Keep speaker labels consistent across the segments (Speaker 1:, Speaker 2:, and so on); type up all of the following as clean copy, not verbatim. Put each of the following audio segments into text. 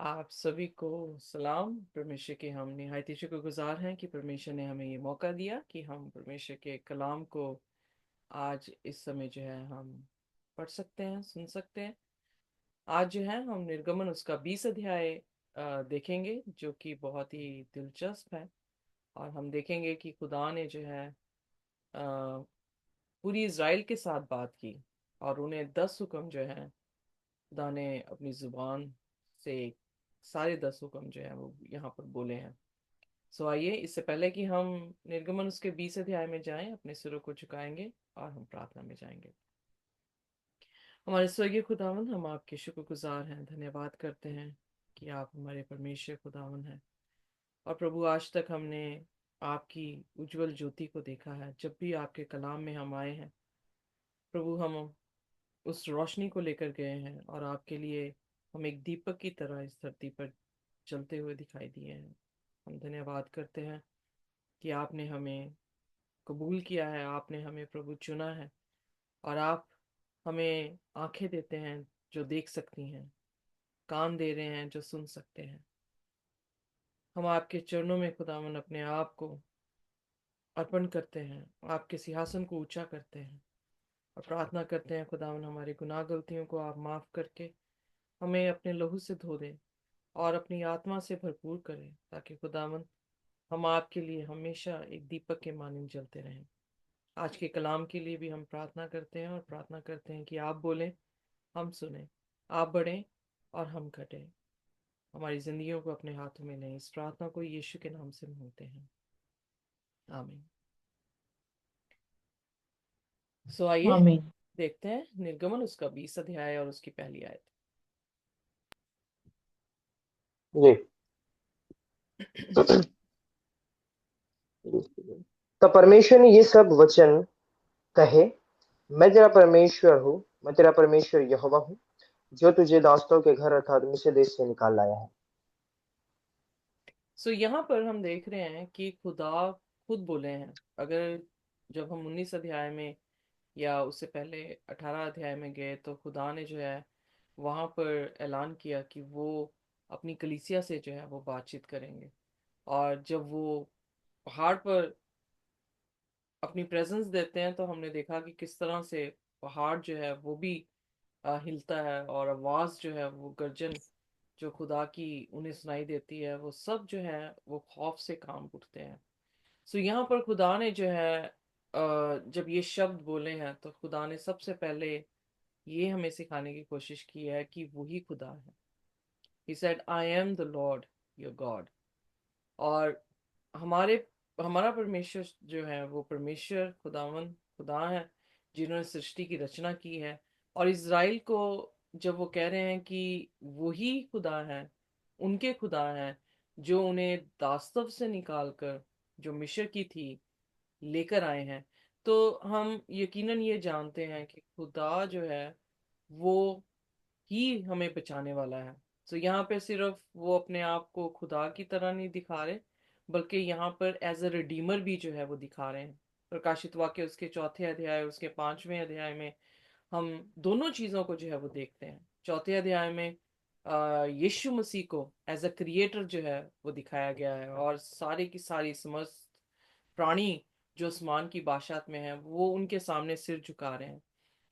Speaker 1: आप सभी को सलाम। परमेश्वर के हम निहायत ही शुक्रगुजार हैं कि परमेश्वर ने हमें ये मौका दिया कि हम परमेश्वर के कलाम को आज इस समय जो है हम पढ़ सकते हैं, सुन सकते हैं। आज जो है हम निर्गमन उसका 20 अध्याय देखेंगे, जो कि बहुत ही दिलचस्प है। और हम देखेंगे कि खुदा ने जो है पूरी इज़राइल के साथ बात की और उन्हें 10 हुक्म जो है खुदा ने अपनी जुबान से सारे 10 हुक्म जो है वो यहाँ पर बोले हैं। सो आइए, इससे पहले कि हम निर्गमन उसके 20 अध्याय में जाएं, अपने सिरों को झुकाएंगे और हम प्रार्थना में जाएंगे। हमारे स्वर्गीय खुदावन, हम आपके शुक्रगुजार हैं, धन्यवाद करते हैं कि आप हमारे परमेश्वर खुदावन हैं। और प्रभु, आज तक हमने आपकी उज्जवल ज्योति को देखा है। जब भी आपके कलाम में हम आए हैं प्रभु, हम उस रोशनी को लेकर गए हैं और आपके लिए हम एक दीपक की तरह इस धरती पर चलते हुए दिखाई दिए हैं। हम धन्यवाद करते हैं कि आपने हमें कबूल किया है, आपने हमें प्रभु चुना है। और आप हमें आंखें देते हैं जो देख सकती हैं, कान दे रहे हैं जो सुन सकते हैं। हम आपके चरणों में खुदावन अपने आप को अर्पण करते हैं, आपके सिंहासन को ऊंचा करते हैं और प्रार्थना करते हैं खुदावन, हमारी गुनाह गलतियों को आप माफ करके हमें अपने लहू से धो दें और अपनी आत्मा से भरपूर करें, ताकि खुदावन हम आपके लिए हमेशा एक दीपक के मानिंद जलते रहें। आज के कलाम के लिए भी हम प्रार्थना करते हैं और प्रार्थना करते हैं कि आप बोलें, हम सुने, आप बढ़ें और हम घटें। हमारी जिंदगियों को अपने हाथों में लें। इस प्रार्थना को यीशु के नाम से मांगते हैं, आमीन। सो आइए
Speaker 2: आमीन।
Speaker 1: देखते हैं निर्गमन उसका 20 अध्याय और उसकी पहली आयत।
Speaker 2: जी। तब परमेश्वर ने ये सब वचन कहे, मैं तेरा परमेश्वर हूँ, मैं तेरा परमेश्वर यहोवा हूँ, जो तुझे दासों के घर अर्थात मिस्र देश से निकाल लाया है।
Speaker 1: सो यहाँ पर हम देख रहे हैं कि खुदा खुद बोले हैं। अगर जब हम 19 अध्याय में या उससे पहले 18 अध्याय में गए, तो खुदा ने जो है वहां पर ऐलान किया कि वो अपनी कलीसिया से जो है वो बातचीत करेंगे। और जब वो पहाड़ पर अपनी प्रेजेंस देते हैं, तो हमने देखा कि किस तरह से पहाड़ जो है वो भी हिलता है, और आवाज जो है वो गर्जन जो खुदा की उन्हें सुनाई देती है, वो सब जो है वो खौफ से कांप उठते हैं। सो यहाँ पर खुदा ने जो है जब ये शब्द बोले हैं, तो खुदा ने सबसे पहले ये हमें सिखाने की कोशिश की है कि वही खुदा है। He said, I am the Lord your God। और हमारे हमारा परमेश्वर जो है वो परमेश्वर खुदावन खुदा है, जिन्होंने सृष्टि की रचना की है। और इज़राइल को जब वो कह रहे हैं कि वही खुदा है, उनके खुदा है, जो उन्हें दास्तव से निकाल कर जो मिस्र की थी लेकर आए हैं, तो हम यकीनन ये जानते हैं कि खुदा जो है वो ही हमें बचाने वाला है। तो यहाँ पे सिर्फ वो अपने आप को खुदा की तरह नहीं दिखा रहे, बल्कि यहाँ पर एज अ रिडीमर भी जो है वो दिखा रहे हैं। प्रकाशित वाक्य उसके 4 अध्याय, उसके 5वें अध्याय में हम दोनों चीजों को जो है वो देखते हैं। 4 अध्याय में यीशु मसीह को एज अ क्रिएटर जो है वो दिखाया गया है, और सारी की सारी समस्त प्राणी जो आसमान की बादशाहत में है वो उनके सामने सिर झुका रहे हैं।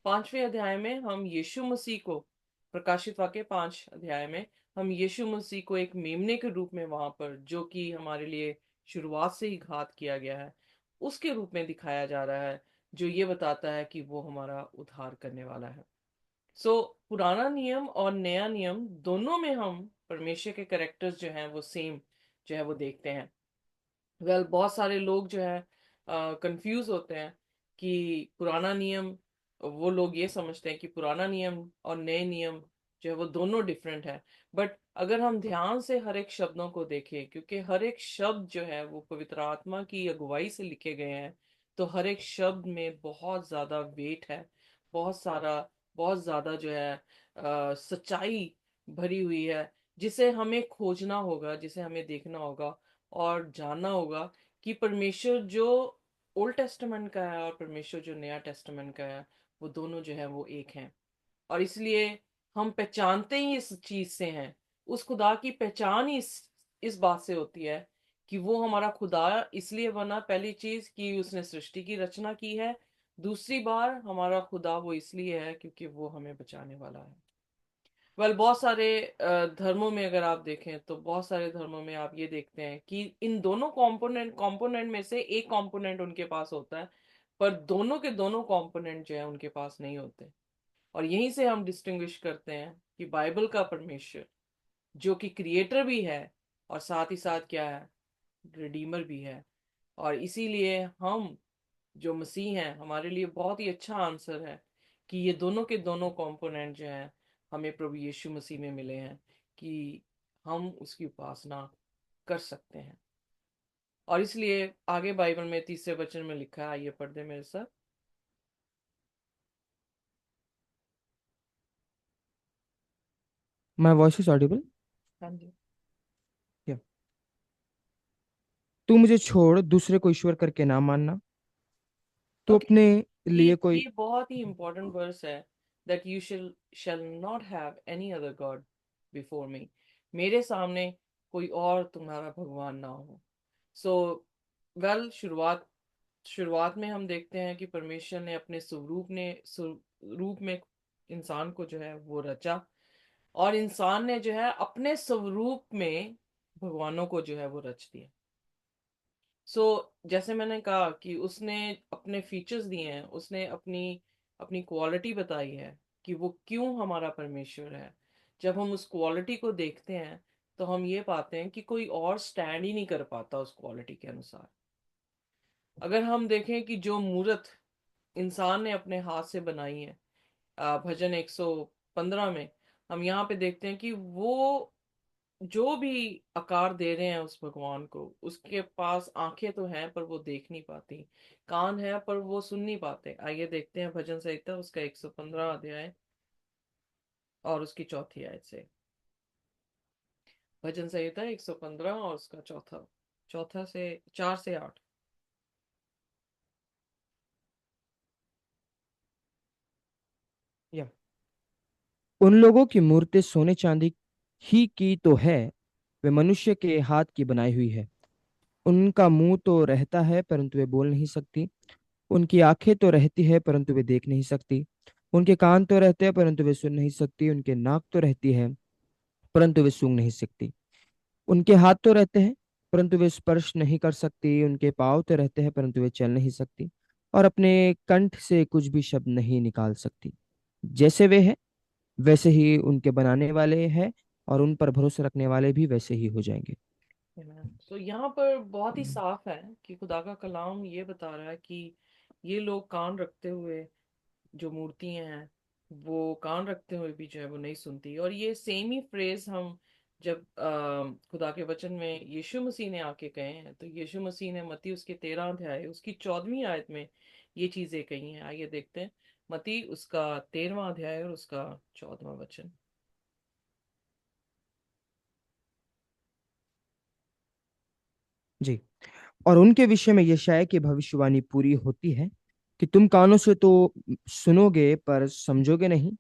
Speaker 1: 5वें अध्याय में हम यीशु मसीह को, प्रकाशित वाक्य 5 अध्याय में हम यीशु मसीह को एक मेमने के रूप में, वहां पर जो कि हमारे लिए शुरुआत से ही घात किया गया है, उसके रूप में दिखाया जा रहा है, जो ये बताता है कि वो हमारा उद्धार करने वाला है। सो पुराना नियम और नया नियम दोनों में हम परमेश्वर के कैरेक्टर्स जो हैं वो सेम जो है वो देखते हैं। बहुत सारे लोग जो है कंफ्यूज होते हैं कि पुराना नियम, वो लोग ये समझते हैं कि पुराना नियम और नए नियम जो है वो दोनों डिफरेंट है। बट अगर हम ध्यान से हर एक शब्दों को देखें, क्योंकि हर एक शब्द जो है वो पवित्र आत्मा की अगुवाई से लिखे गए हैं, तो हर एक शब्द में बहुत ज्यादा वेट है, बहुत सारा, बहुत ज्यादा जो है सच्चाई भरी हुई है, जिसे हमें खोजना होगा, जिसे हमें देखना होगा और जानना होगा कि परमेश्वर जो ओल्ड टेस्टामेंट का है और परमेश्वर जो नया टेस्टामेंट का है, वो दोनों जो है वो एक हैं। और इसलिए हम पहचानते ही इस चीज से हैं उस खुदा की पहचान ही इस बात से होती है कि वो हमारा खुदा इसलिए बना, पहली चीज कि उसने सृष्टि की रचना की है। दूसरी बार हमारा खुदा वो इसलिए है क्योंकि वो हमें बचाने वाला है। बहुत सारे धर्मों में अगर आप देखें तो बहुत सारे धर्मों में आप ये देखते हैं कि इन दोनों कंपोनेंट में से एक कंपोनेंट उनके पास होता है, पर दोनों के दोनों कंपोनेंट जो है उनके पास नहीं होते। और यहीं से हम डिस्टिंग्विश करते हैं कि बाइबल का परमेश्वर जो कि क्रिएटर भी है और साथ ही साथ क्या है, रिडीमर भी है। और इसीलिए हम जो मसीह हैं हमारे लिए बहुत ही अच्छा आंसर है कि ये दोनों के दोनों कंपोनेंट जो हैं हमें प्रभु यीशु मसीह में मिले हैं, कि हम उसकी उपासना कर सकते हैं। और इसलिए आगे बाइबल में तीसरे वचन में लिखा है, आइए पढ़ दे मेरे साथ।
Speaker 2: My voice is Audible?
Speaker 1: हाँ जी।
Speaker 2: तू मुझे छोड़ दूसरे को ईश्वर करके ना मानना। तू
Speaker 1: ओके।
Speaker 2: अपने लिए कोई।
Speaker 1: ये बहुत ही इंपॉर्टेंट वर्स है, that you shall not have any other God before me. मेरे सामने कोई और तुम्हारा भगवान ना हो। सो शुरुआत शुरुआत में हम देखते हैं कि परमेश्वर ने अपने स्वरूप में इंसान को जो है वो रचा, और इंसान ने जो है अपने स्वरूप में भगवानों को जो है वो रच दिया। जैसे मैंने कहा कि उसने अपने फीचर्स दिए हैं, उसने अपनी अपनी क्वालिटी बताई है कि वो क्यों हमारा परमेश्वर है। जब हम उस क्वालिटी को देखते हैं तो हम ये पाते हैं कि कोई और स्टैंड ही नहीं कर पाता उस क्वालिटी के अनुसार। अगर हम देखें कि जो मूर्त इंसान ने अपने हाथ से बनाई है, भजन 115 में हम यहाँ पे देखते हैं कि वो जो भी आकार दे रहे हैं उस भगवान को, उसके पास आंखें तो हैं पर वो देख नहीं पाती, कान है पर वो सुन नहीं पाते। आइए देखते हैं भजन संहिता उसका 115 अध्याय और उसकी चौथी आयत से। भजन संहिता 115 और उसका चौथा चौथा से 4 से 8।
Speaker 2: या उन लोगों की मूर्तें सोने चांदी ही की तो है, वे मनुष्य के हाथ की बनाई हुई है। उनका मुंह तो रहता है परंतु वे बोल नहीं सकती। उनकी आंखें तो रहती है परंतु वे देख नहीं सकती। उनके कान तो रहते हैं परंतु वे सुन नहीं सकती। उनके नाक तो रहती है परंतु वे सूंघ नहीं सकती। उनके हाथ तो रहते हैं परंतु वे स्पर्श नहीं कर सकती। उनके पाँव तो रहते हैं परंतु वे चल नहीं सकती, और अपने कंठ से कुछ भी शब्द नहीं निकाल सकती। जैसे वे हैं वैसे ही उनके बनाने वाले हैं, और उन पर भरोसा रखने वाले भी वैसे ही हो जाएंगे।
Speaker 1: यहाँ पर बहुत ही साफ है कि खुदा का कलाम ये बता रहा है कि ये लोग कान रखते हुए, जो मूर्तियां हैं वो कान रखते हुए भी जो है वो नहीं सुनती। और ये सेम ही फ्रेज हम जब खुदा के वचन में यीशु मसीह ने आके कहे हैं, तो यीशु मसीह ने मत्ती उसके 13 अध्याय उसकी 14वीं आयत में ये चीजें कही हैं। आइए देखते हैं मत्ती उसका 13वां अध्याय और उसका 14वां वचन।
Speaker 2: जी। और उनके विषय में यशायाह की भविष्यवाणी पूरी होती है कि तुम कानों से तो सुनोगे पर समझोगे नहीं,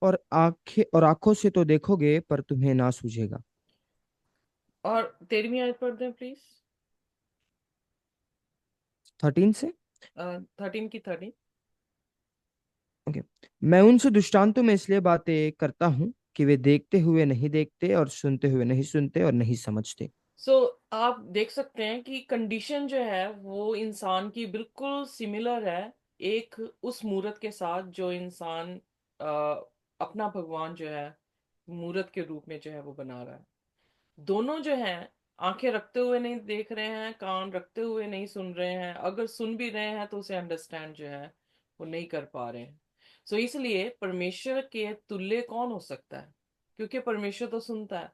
Speaker 2: और आंखों से तो देखोगे पर तुम्हें ना सूझेगा।
Speaker 1: और 13वीं आयत पढ़ दें प्लीज।
Speaker 2: 13 से।
Speaker 1: 13 की 13।
Speaker 2: ओके। मैं उनसे दृष्टांतों में इसलिए बातें करता हूँ कि वे देखते हुए नहीं देखते और सुनते हुए नहीं सुनते और नहीं समझते।
Speaker 1: सो आप देख सकते हैं कि कंडीशन जो है वो इंसान की बिल्कुल सिमिलर है, एक उस मूर्त के साथ जो इंसान अ, अपना भगवान जो है मूर्त के रूप में जो है वो बना रहा है। दोनों जो हैं आंखें रखते हुए नहीं देख रहे हैं, कान रखते हुए नहीं सुन रहे हैं, अगर सुन भी रहे हैं तो उसे अंडरस्टैंड जो है वो नहीं कर पा रहे हैं। इसलिए परमेश्वर के तुल्य कौन हो सकता है, क्योंकि परमेश्वर तो सुनता है।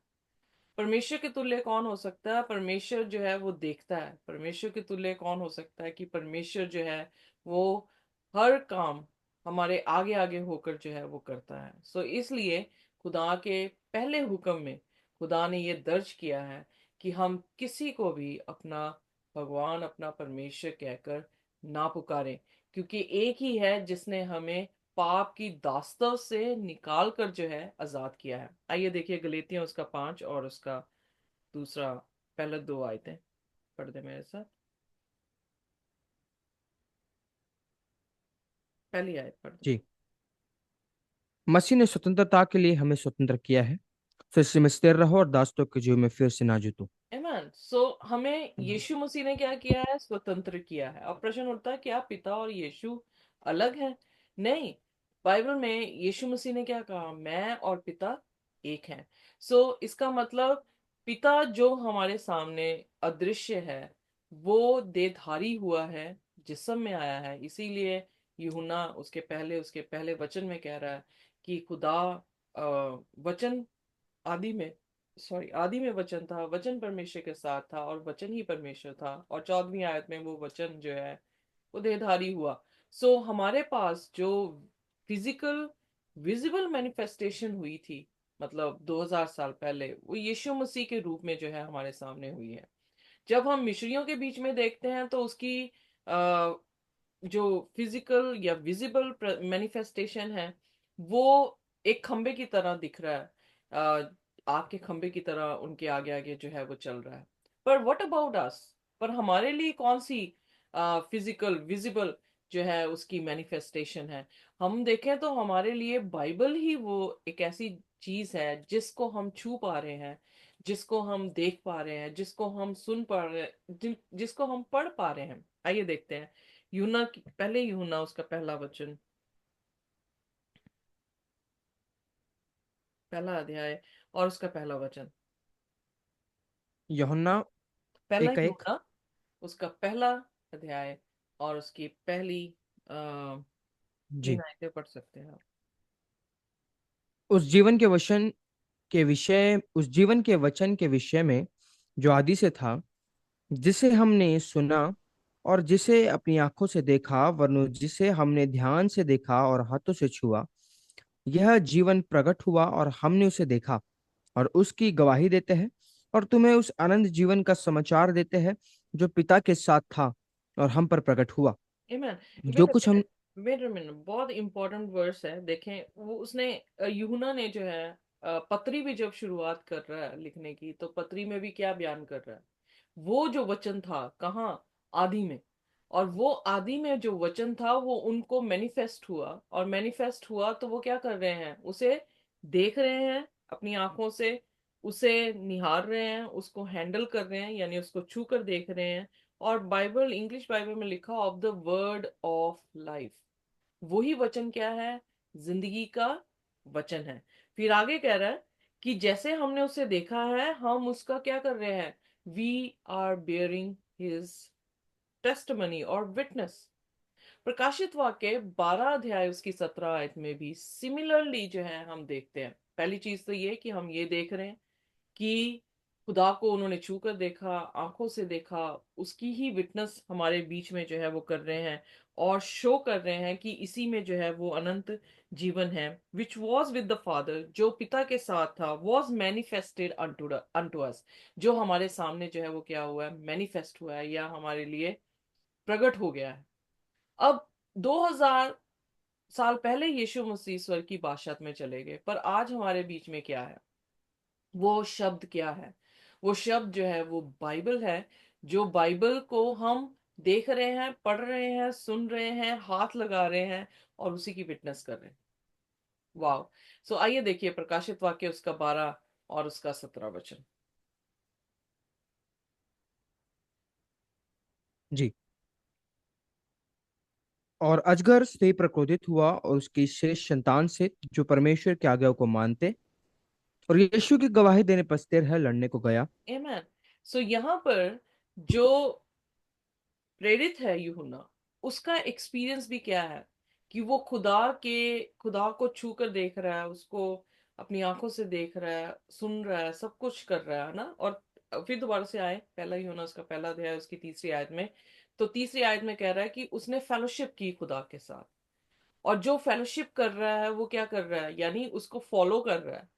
Speaker 1: परमेश्वर के तुल्य कौन हो सकता है, परमेश्वर जो है वो देखता है। परमेश्वर के तुल्य कौन हो सकता है कि परमेश्वर जो है वो हर काम हमारे आगे आगे होकर जो है वो करता है। इसलिए खुदा के पहले हुक्म में खुदा ने ये दर्ज किया है कि हम किसी को भी अपना भगवान अपना परमेश्वर कहकर ना पुकारें, क्योंकि एक ही है जिसने हमें पाप की दास्तव से निकाल कर जो है आजाद किया है। आइए देखिए गलीतियों उसका 5 और उसका दूसरा, पहले दो आयतें पढ़ दे मेरे साथ। पहली आयत पढ़ दे।
Speaker 2: जी। मसीह ने स्वतंत्रता के लिए हमें स्वतंत्र किया है, फिर से में स्थिर रहो और दासत्व के जीव में फिर से ना जुतो।
Speaker 1: आमेन। सो हमें यीशु मसीह ने क्या किया है? स्वतंत्र किया है। अब प्रश्न उठता है, क्या पिता और यीशु अलग है? नहीं, बाइबल में यीशु मसीह ने क्या कहा? मैं और पिता एक हैं। इसका मतलब पिता जो हमारे सामने अदृश्य है, वो देहधारी हुआ है, जिस्म में आया है। इसीलिए यूहन्ना उसके पहले वचन में कह रहा है कि खुदा वचन आदि में, आदि में वचन था, वचन परमेश्वर के साथ था और वचन ही परमेश्वर था। और 14वीं आयत में वो वचन जो है वो देहधारी हुआ। हमारे पास जो फिजिकल विजिबल मैनिफेस्टेशन हुई थी, मतलब 2000 साल पहले, वो यीशु मसीह के रूप में जो है हमारे सामने हुई है। जब हम मिस्रियों के बीच में देखते हैं तो उसकी आ, जो फिजिकल या विजिबल मैनिफेस्टेशन है, वो एक खंबे की तरह दिख रहा है। आग के खंबे की तरह उनके आगे आगे जो है वो चल रहा है। पर व्हाट अबाउट अस? पर हमारे लिए कौन सी फिजिकल विजिबल जो है उसकी मैनिफेस्टेशन है? हम देखें तो हमारे लिए बाइबल ही वो एक ऐसी चीज है जिसको हम छू पा रहे हैं, जिसको हम देख पा रहे हैं, जिसको हम सुन पा रहे हैं, जिसको हम पढ़ पा रहे हैं। आइए देखते हैं पहले यूहन्ना उसका पहला वचन, पहला अध्याय और उसका पहला वचन।
Speaker 2: यूहन्ना
Speaker 1: पहला
Speaker 2: 1:1।
Speaker 1: यूहन्ना उसका पहला अध्याय और उसकी पहली आ, तीन
Speaker 2: जी।
Speaker 1: आयतें पढ़ सकते हैं आप।
Speaker 2: उस जीवन के वचन के विषय में जो आदि से था, जिसे हमने सुना और जिसे अपनी आंखों से देखा, वरन जिसे हमने ध्यान से देखा और हाथों से छुआ, यह जीवन प्रकट हुआ और हमने उसे देखा और उसकी गवाही देते हैं और तुम्हें उस अनंत जीवन का समाचार देते हैं जो पिता के साथ था और हम पर प्रकट हुआ।
Speaker 1: Amen।
Speaker 2: जो
Speaker 1: वेट अ
Speaker 2: कुछ हम।
Speaker 1: मिनट, वेट अ मिनट, बहुत इंपॉर्टेंट वर्स है। देखें, वो उसने यूहन्ना ने जो है पत्री भी जब शुरुआत कर रहा है लिखने की, तो पत्री में भी क्या बयान कर रहा है? वो जो वचन था कहाँ? आदि में। और वो आदि में जो वचन था वो उनको मैनिफेस्ट हुआ, और मैनिफेस्ट हुआ तो वो क्या कर रहे हैं? उसे देख रहे हैं अपनी आंखों से, उसे निहार रहे हैं, उसको हैंडल कर रहे हैं, यानी उसको छू कर देख रहे हैं। और बाइबल, इंग्लिश बाइबल में लिखा of the word of life. वही वचन क्या है? जिंदगी का वचन है। फिर आगे कह रहा है कि जैसे हमने उसे देखा है, हम उसका क्या कर रहे हैं? We are bearing his testimony और विटनेस। प्रकाशित वाक्य 12 अध्याय उसकी 17 आयत में भी सिमिलरली जो है हम देखते हैं। पहली चीज तो ये कि हम ये देख रहे हैं कि खुदा को उन्होंने छू कर देखा, आंखों से देखा, उसकी ही विटनेस हमारे बीच में जो है वो कर रहे हैं, और शो कर रहे हैं कि इसी में जो है वो अनंत जीवन है, which was with the father, जो पिता के साथ था, वॉज मैनिफेस्टेड अनटू अस, जो हमारे सामने जो है वो क्या हुआ है? मैनिफेस्ट हुआ है, या हमारे लिए प्रकट हो गया है। अब 2000 साल पहले यीशु मसीह स्वर्ग की बादशाहत में चले गए, पर आज हमारे बीच में क्या है? वो शब्द क्या है? वो शब्द जो है वो बाइबल है। जो बाइबल को हम देख रहे हैं, पढ़ रहे हैं, सुन रहे हैं, हाथ लगा रहे हैं और उसी की विटनेस कर रहे हैं। वाह। आइए देखिए प्रकाशित वाक्य उसका 12 और उसका 17 वचन।
Speaker 2: जी। और अजगर स्त्री पर क्रोधित हुआ और उसकी शेष संतान से जो परमेश्वर के आज्ञाओं को मानते और यीशु की गवाही देने पर स्थिर है, लड़ने को गया।
Speaker 1: आमेन। यहाँ पर जो प्रेरित है यूहन्ना, उसका एक्सपीरियंस भी क्या है? कि वो खुदा को छू कर देख रहा है, उसको अपनी आंखों से देख रहा है, सुन रहा है, सब कुछ कर रहा है ना। और फिर दोबारा से आए, पहला यूहन्ना उसका पहला अध्याय उसकी तीसरी आयत में, तो तीसरी आयत में कह रहा है कि उसने फेलोशिप की खुदा के साथ। और जो फेलोशिप कर रहा है वो क्या कर रहा है? यानी उसको फॉलो कर रहा है,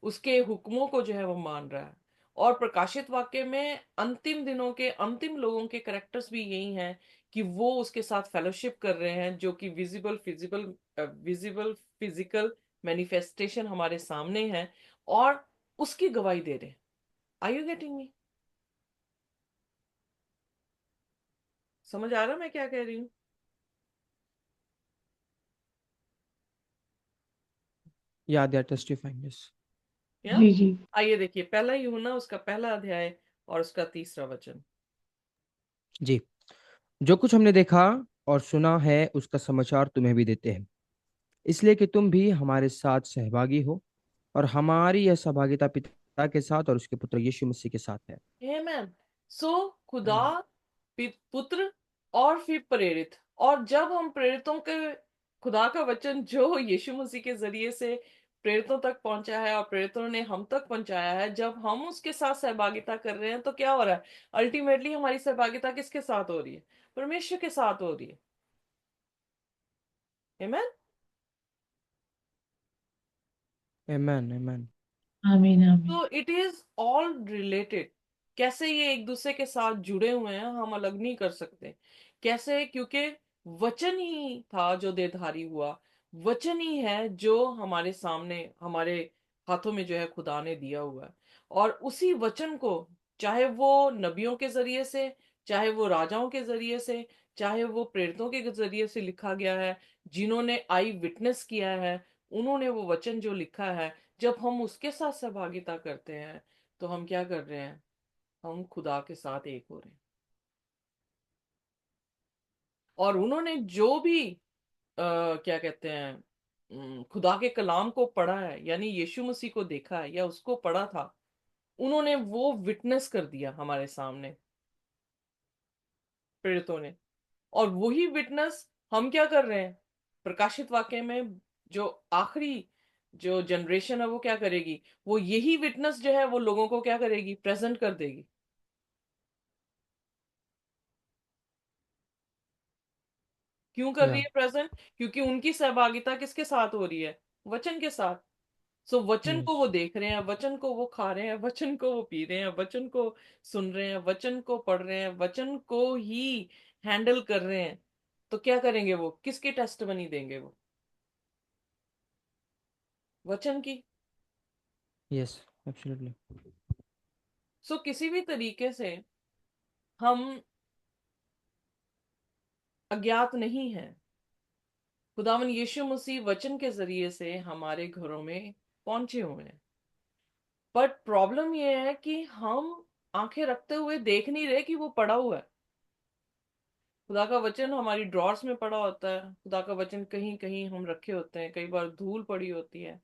Speaker 1: उसके हुक्मों को जो है वो मान रहा है। और प्रकाशित वाक्य में अंतिम दिनों के अंतिम लोगों के करेक्टर्स भी यही हैं कि वो उसके साथ फेलोशिप कर रहे हैं, जो कि visible feasible visible physical manifestation हमारे सामने है, और उसकी गवाही दे रहे हैं। Are you getting me? समझ आ रहा मैं क्या कह रही हूँ?
Speaker 2: या दे आर टेस्टिफाइंग, यस।
Speaker 1: या
Speaker 3: जी जी।
Speaker 1: आइए देखिए, पहला यूहन्ना उसका पहला अध्याय और उसका 3रा वचन।
Speaker 2: जी। जो कुछ हमने देखा और सुना है उसका समाचार तुम्हें भी देते हैं, इसलिए कि तुम भी हमारे साथ सहभागी हो, और हमारी यह सहभागिता पिता के साथ और उसके पुत्र यीशु मसीह के साथ है।
Speaker 1: आमेन। सो खुदा,
Speaker 2: आमीन।
Speaker 1: पुत्र और फिर प्रेरित। और जब हम प्रेरितों के, खुदा का वचन जो यीशु मसीह के जरिए से प्रेरितों तक पहुंचा है और प्रेरितों ने हम तक पहुंचाया है, जब हम उसके साथ सहभागिता कर रहे हैं तो क्या हो रहा है? अल्टीमेटली हमारी सहभागिता किसके साथ हो रही है? परमेश्वर के साथ हो रही है। आमेन।
Speaker 2: आमीन। आमीन।
Speaker 3: आमीन आमीन।
Speaker 1: तो इट इज ऑल रिलेटेड। कैसे ये एक दूसरे के साथ जुड़े हुए हैं, हम अलग नहीं कर सकते। कैसे? क्योंकि वचन ही था जो देहधारी हुआ, वचन ही है जो हमारे सामने, हमारे हाथों में जो है खुदा ने दिया हुआ है। और उसी वचन को, चाहे वो नबियों के जरिए से, चाहे वो राजाओं के जरिए से, चाहे वो प्रेरितों के जरिए से लिखा गया है, जिन्होंने आई विटनेस किया है, उन्होंने वो वचन जो लिखा है, जब हम उसके साथ सहभागिता करते हैं तो हम क्या कर रहे हैं? हम खुदा के साथ एक हो रहे हैं। और उन्होंने जो भी क्या कहते हैं, खुदा के कलाम को पढ़ा है, यानी यीशु मसीह को देखा है या उसको पढ़ा था, उन्होंने वो विटनेस कर दिया हमारे सामने, प्रेरितों ने। और वही विटनेस हम क्या कर रहे हैं? प्रकाशित वाक्य में जो आखिरी जो जनरेशन है वो क्या करेगी? वो यही विटनेस जो है वो लोगों को क्या करेगी? प्रेजेंट कर देगी। क्यों कर रही
Speaker 2: या
Speaker 1: है प्रेजेंट? क्योंकि उनकी सहभागिता किसके साथ हो रही है? वचन के साथ। सो वचन को
Speaker 2: यस।
Speaker 1: वो देख रहे हैं, वचन को वो खा रहे हैं, वचन को वो पी रहे हैं, वचन को सुन रहे हैं, वचन को पढ़ रहे हैं, वचन को ही हैंडल कर रहे हैं। तो क्या करेंगे वो? किसकी टेस्टमनी देंगे वो? वचन की।
Speaker 2: यस। एब्सोल्युटली।
Speaker 1: सो किसी भी तरीके से हम अज्ञात नहीं हैं। खुदावन यीशु मसीह वचन के जरिए से हमारे घरों में पहुंचे हुए हैं। बट प्रॉब्लम यह है कि हम आंखें रखते हुए देख नहीं रहे कि वो पड़ा हुआ है। खुदा का वचन हमारी ड्रॉर्स में पड़ा होता है, खुदा का वचन कहीं कहीं हम रखे होते हैं, कई बार धूल पड़ी होती है,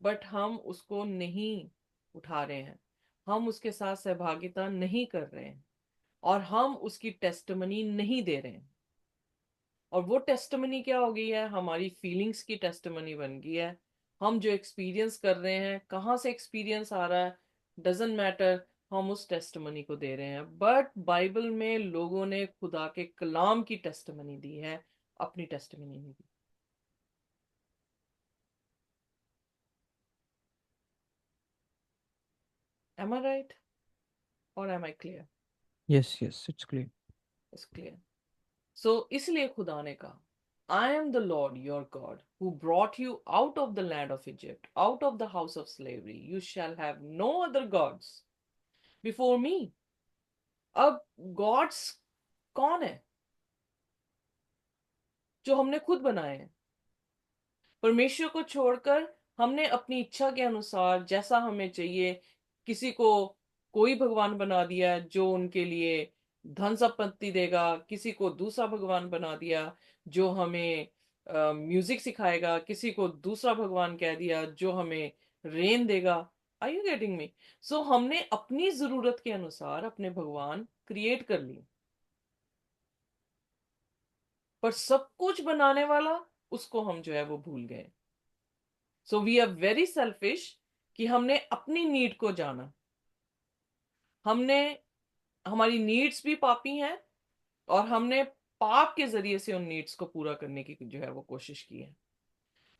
Speaker 1: बट हम उसको नहीं उठा रहे हैं, हम उसके साथ सहभागिता नहीं कर रहे हैं, और हम उसकी टेस्टमनी नहीं दे रहे हैं। और वो टेस्टमनी क्या हो गई है? हमारी फीलिंग्स की टेस्टमनी बन गई है। हम जो एक्सपीरियंस कर रहे हैं, कहाँ से एक्सपीरियंस आ रहा है, डजेंट मैटर, हम उस टेस्टमनी को दे रहे हैं। बट बाइबल में लोगों ने खुदा के कलाम की टेस्टमनी दी है, अपनी टेस्टमनी नहीं दी। एम आई राइट और am I clear?
Speaker 2: Yes yes, it's clear.
Speaker 1: It's clear. So इसलिए खुदा ने कहा, I am the Lord your God who brought you out of the land of Egypt, out of the house of slavery. You shall have no other gods before me. अब gods कौन है? जो हमने खुद बनाए हैं। परमेश्वर को छोड़कर हमने अपनी इच्छा के अनुसार जैसा हमें चाहिए, किसी को कोई भगवान बना दिया जो उनके लिए धन संपत्ति देगा, किसी को दूसरा भगवान बना दिया जो हमें म्यूजिक सिखाएगा, किसी को दूसरा भगवान कह दिया जो हमें रेन देगा। Are you getting me? So हमने अपनी जरूरत के अनुसार अपने भगवान क्रिएट कर लिए, पर सब कुछ बनाने वाला, उसको हम जो है वो भूल गए। So we are very selfish कि हमने अपनी नीड को जाना, हमने, हमारी नीड्स भी पापी हैं, और हमने पाप के जरिए से उन नीड्स को पूरा करने की जो है वो कोशिश की है।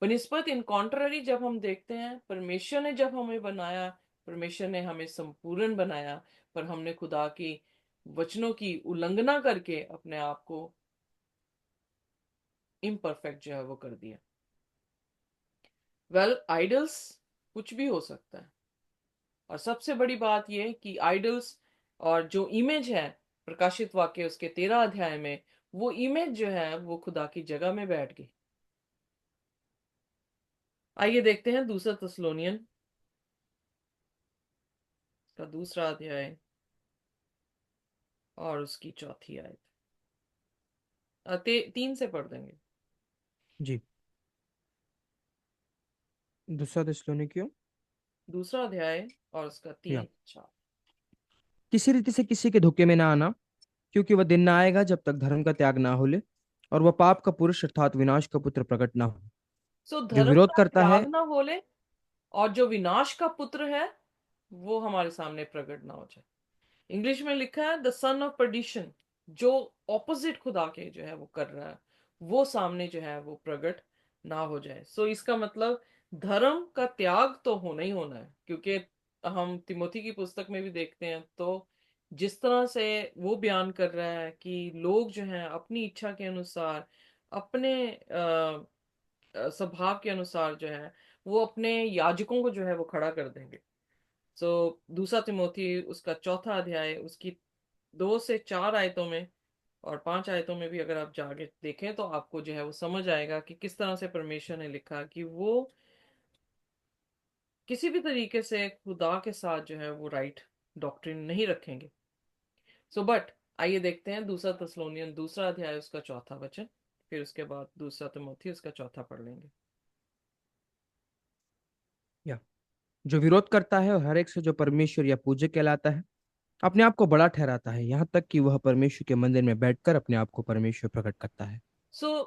Speaker 1: बनिस्बत इन कॉन्ट्ररी जब हम देखते हैं, परमेश्वर ने जब हमें बनाया, परमेश्वर ने हमें संपूर्ण बनाया, पर हमने खुदा की वचनों की उल्लंघना करके अपने आप को इम्परफेक्ट जो है वो कर दिया। वेल आइडल्स कुछ भी हो सकता है, और सबसे बड़ी बात यह कि आइडल्स और जो इमेज है प्रकाशित वाक्य उसके 13 अध्याय में, वो इमेज जो है वो खुदा की जगह में बैठ गई। आइए देखते हैं दूसरा थेसलोनियन का दूसरा अध्याय और उसकी चौथी आयत। 3 से पढ़ देंगे।
Speaker 2: जी। दूसरा थिस्सलुनीकियों
Speaker 1: दूसरा अध्याय और उसका
Speaker 2: या
Speaker 1: 3 4।
Speaker 2: किसी रीति से किसी के धोखे में ना आना, क्योंकि वह दिन ना आएगा जब तक धर्म का त्याग ना हो ले और वह पाप का पुरुष अर्थात विनाश का पुत्र प्रकट ना हो,
Speaker 1: सो
Speaker 2: जो
Speaker 1: धर्म
Speaker 2: विरोध
Speaker 1: का
Speaker 2: करता
Speaker 1: त्याग
Speaker 2: है।
Speaker 1: ना होले और जो विनाश का पुत्र है वो हमारे सामने प्रकट ना हो जाए। इंग्लिश में लिखा है द सन ऑफ परडिशन, जो ऑपोजिट खुदा के जो है वो कर रहा है, वो सामने जो है वो प्रकट ना हो जाए। सो इसका मतलब धर्म का त्याग तो होना ही होना है, क्योंकि हम तिमोथी की पुस्तक में भी देखते हैं तो जिस तरह से वो बयान कर रहा है कि लोग जो हैं अपनी इच्छा के अनुसार, अपने स्वभाव के अनुसार जो है वो अपने याजकों को जो है वो खड़ा कर देंगे। सो दूसरा तिमोथी उसका 4 अध्याय उसकी 2 से 4 आयतों में और 5 आयतों में भी अगर आप जाके देखें तो आपको जो है वो समझ आएगा कि किस तरह से परमेश्वर ने लिखा कि वो किसी भी तरीके से खुदा के साथ जो है वो राइट डॉक्ट्रिन नहीं रखेंगे। सो बट आइए देखते हैं दूसरा थेसलोनियन दूसरा अध्याय उसका चौथा वचन, फिर उसके बाद दूसरा तिमोथी उसका चौथा पढ़ लेंगे।
Speaker 2: या जो विरोध करता है और हर एक से जो परमेश्वर या पूज्य कहलाता है अपने आप को बड़ा ठहराता है, यहाँ तक कि वह परमेश्वर के मंदिर में बैठकर अपने आप को परमेश्वर प्रकट करता है।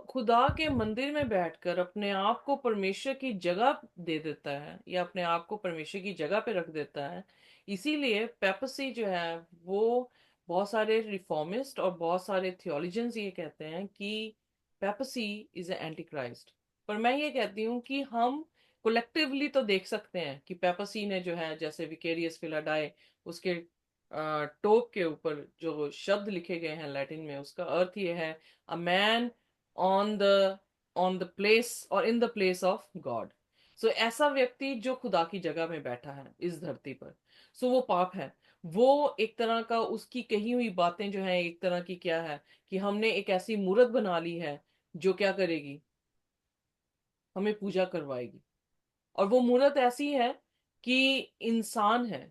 Speaker 1: खुदा के मंदिर में बैठकर अपने आप को परमेश्वर की जगह दे देता है या अपने आप को परमेश्वर की जगह पे रख देता है। इसीलिए पेपसी जो है वो, बहुत सारे रिफॉर्मिस्ट और बहुत सारे थियोलॉजियंस ये कहते हैं कि Pepsi is a anti Christ. पर मैं ये कहती हूँ कि हम कोलेक्टिवली तो देख सकते हैं कि पेपसी ने जो है, जैसे विकेरियस फिलाडाई, उसके टोप के ऊपर जो शब्द लिखे गए हैं लैटिन में, उसका अर्थ ये है a man on the on the place और in the place of God. So ऐसा व्यक्ति जो खुदा की जगह में बैठा है इस धरती पर, सो वो पाप है। वो एक तरह का, उसकी कही हुई बातें जो है एक तरह की क्या है कि हमने एक ऐसी मूर्त बना ली है जो क्या करेगी, हमें पूजा करवाएगी। और वो मूर्त ऐसी है कि इंसान है,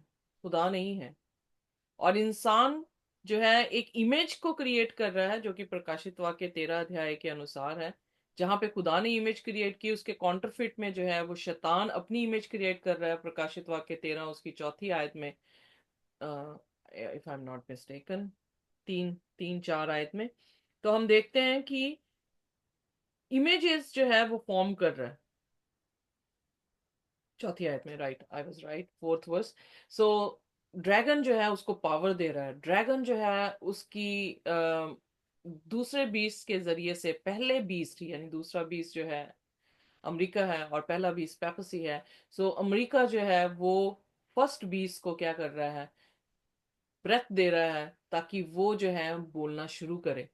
Speaker 1: खुदा नहीं है। और इंसान जो है एक इमेज को क्रिएट कर रहा है जो कि प्रकाशित वाक्य 13 अध्याय के अनुसार है। जहां पे खुदा ने इमेज क्रिएट की, उसके कॉन्टरफिट में जो है वो शैतान अपनी इमेज क्रिएट कर रहा है। प्रकाशित वाक्य 13 उसकी चौथी आयत में, if I am not mistaken, 3 3 4 आयत में, तो हम देखते हैं कि इमेजेस जो है वो फॉर्म कर रहा है। चौथी आयत में, right, I was right, fourth verse. So dragon जो है उसको पावर दे रहा है। ड्रैगन जो है उसकी दूसरे बीस्ट के जरिए से, पहले बीस्ट यानी दूसरा बीस्ट जो है अमेरिका है और पहला बीस्ट पेपसी है। सो अमेरिका जो है वो फर्स्ट बीस्ट को क्या कर रहा है, ब्रेथ दे रहा है ताकि वो जो है बोलना शुरू करे।